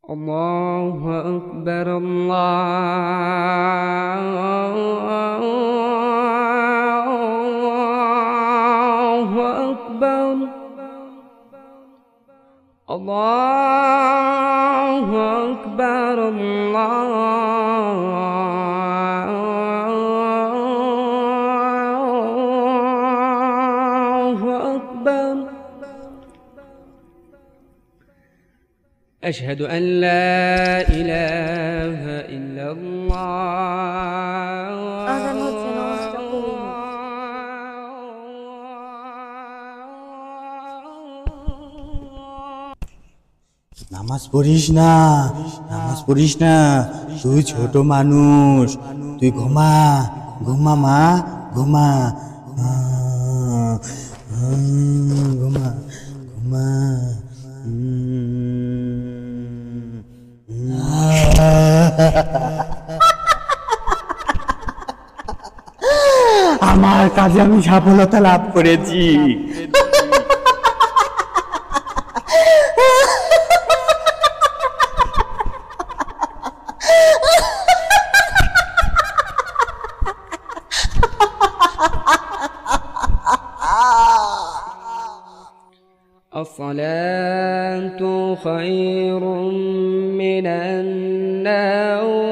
الله أكبر الله أكبر الله أكبر الله أكبر أشهد أن لا إله إلا الله আজান হচ্ছে, নামাজটা পড়ি না। নামাজ পড়িস না, নামাজ পড়িস না, তুই ছোট মানুষ, তুই ঘুমা ঘুমা মা ঘুমা, ঘুমা ঘুমা। আমার কাজে আমি সফলতা লাভ করেছি। الصلاة خير من النوم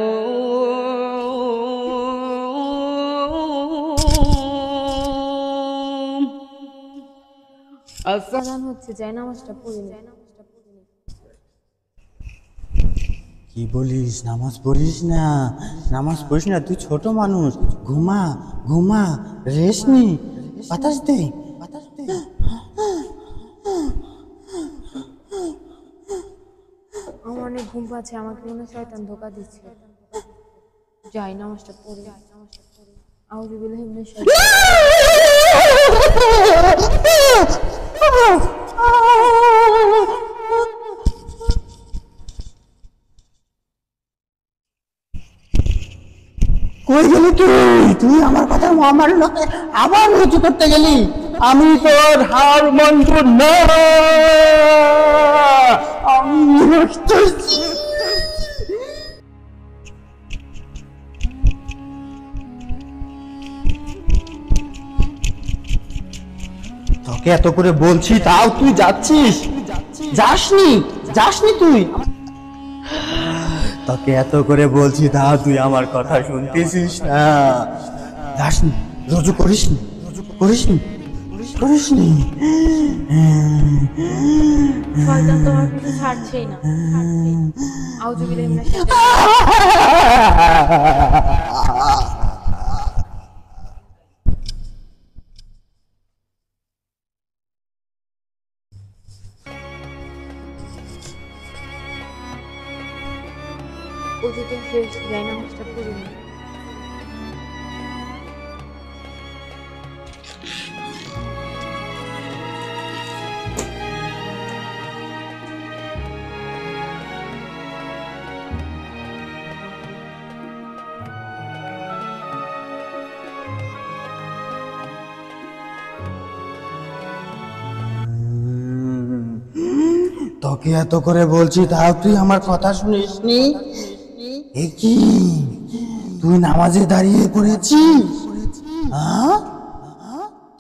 আজান হচ্ছে, যাই নামাজটা পড়ি না। কি বলিস? নামাজ পড়িস না, নামাজ পড়িস না, তুই ছোট মানুষ, ঘুমা ঘুমা, রেস্ট নি, বাতাস দে বাতাস দে। আমার অনেক ঘুম পাচ্ছে, আমাকে মনে হয় শয়তান ধোকা দিচ্ছে। যাই নামাজটা পড়ি। আউযু বিল্লাহি মিনাশ কই গেলি তুই? তুই আমার কথা আমার লোকে আবার রুজু করতে গেলি। আমি তোর হার মানব না, আমি রুজতেছি। তোকে এত করে বলছি তাও তুই যাচ্ছিস? যাসনি যাসনি তুই? তোকে এত করে বলছি তাও তুই আমার কথা শুনতেছিস না। যাসনি, রুজু করিসনি, করিসনি করিসনি। শয়তান তো আমার পিছু ছাড়ছেই না। আউযু বিল্লাহি মিনাশ ওযু তো শেষ, যাই নামাজটা পড়ি না। তোকে এত করে বলছি তাও তুই আমার কথা শুনিসনি? এ কি, তুই নামাজে দাঁড়িয়ে পড়েছিস?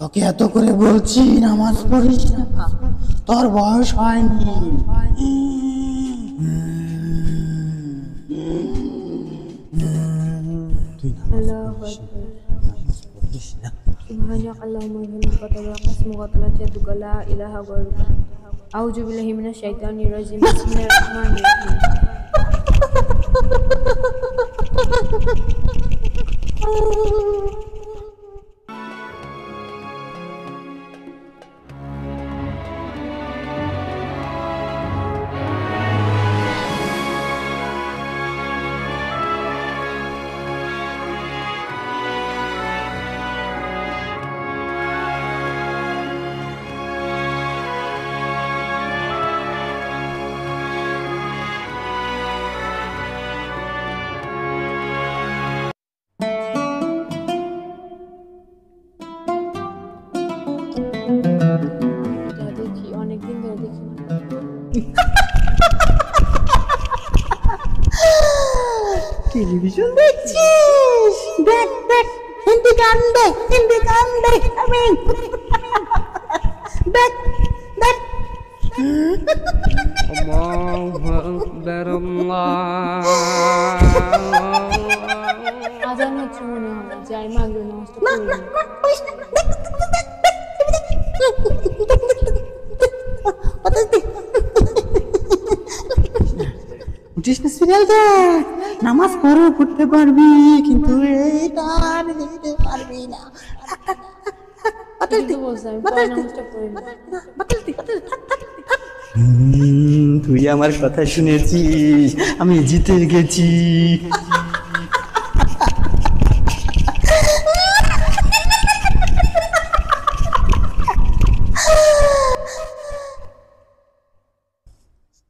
তোকে এত করে বলছি নামাজ পড়িস না, তোর বয়স হয়নি। তুই আল্লাহু আকবার। সুবহানাক আল্লাহুম্মা ওয়া বিহামদিকা ওয়া তাসবিহুকা ওয়া তাআলাতুকা লা ইলাহা গায়রুকা। আউযু বিল্লাহি মিনাশ শাইতানির রাজিম। বিসমিল্লাহির রাহমানির রাহিম। টেলিভিশন দেখছিস? দেখ দেখ, হিন্দি গান দেখ, হিন্দি গান দেখ। আমি দেখ দেখ। الله أكبر الله আজান হচ্ছে মনে হয়, যাই মাগরিব নামাজটা পড়ে নিই। উঠিস না, সিরিয়াল দেখ। নামাজ পড়তে পারবি, কিন্তু এইটা নিতে পারবি না। কিন্তু বলছি আমি পরে নামাজটা পড়ে নিই। তুই আমার কথা শুনেছিস, আমি জিতে গেছি।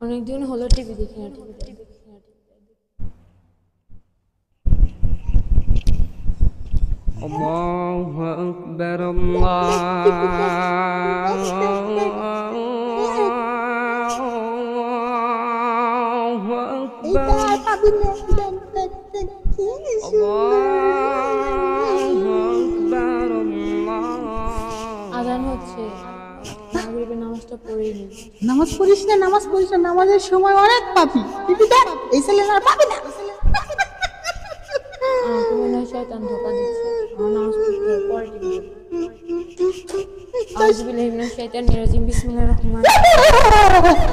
অনেকদিন হলো টিভি দেখি না, টিভি দেখি না। الله أكبر الله أكبر আজান হচ্ছে, মাগরিবের নামাজটা পড়ে নিই। নামাজ পড়িস না, নামাজ পড়িস না, নামাজের সময় অনেক পাবি। টিভি দেখ, এই ছেলে আর পাবি না। আমাকে মনে হয় শয়তান ধোকা দিচ্ছে। আমার নামাজ পড়তে হবে, পরে টিভি দেখব। আউযু বিল্লাহি মিনাশ শাইতানির রাজিম, বিসমিল্লাহির রহমানির রহিম।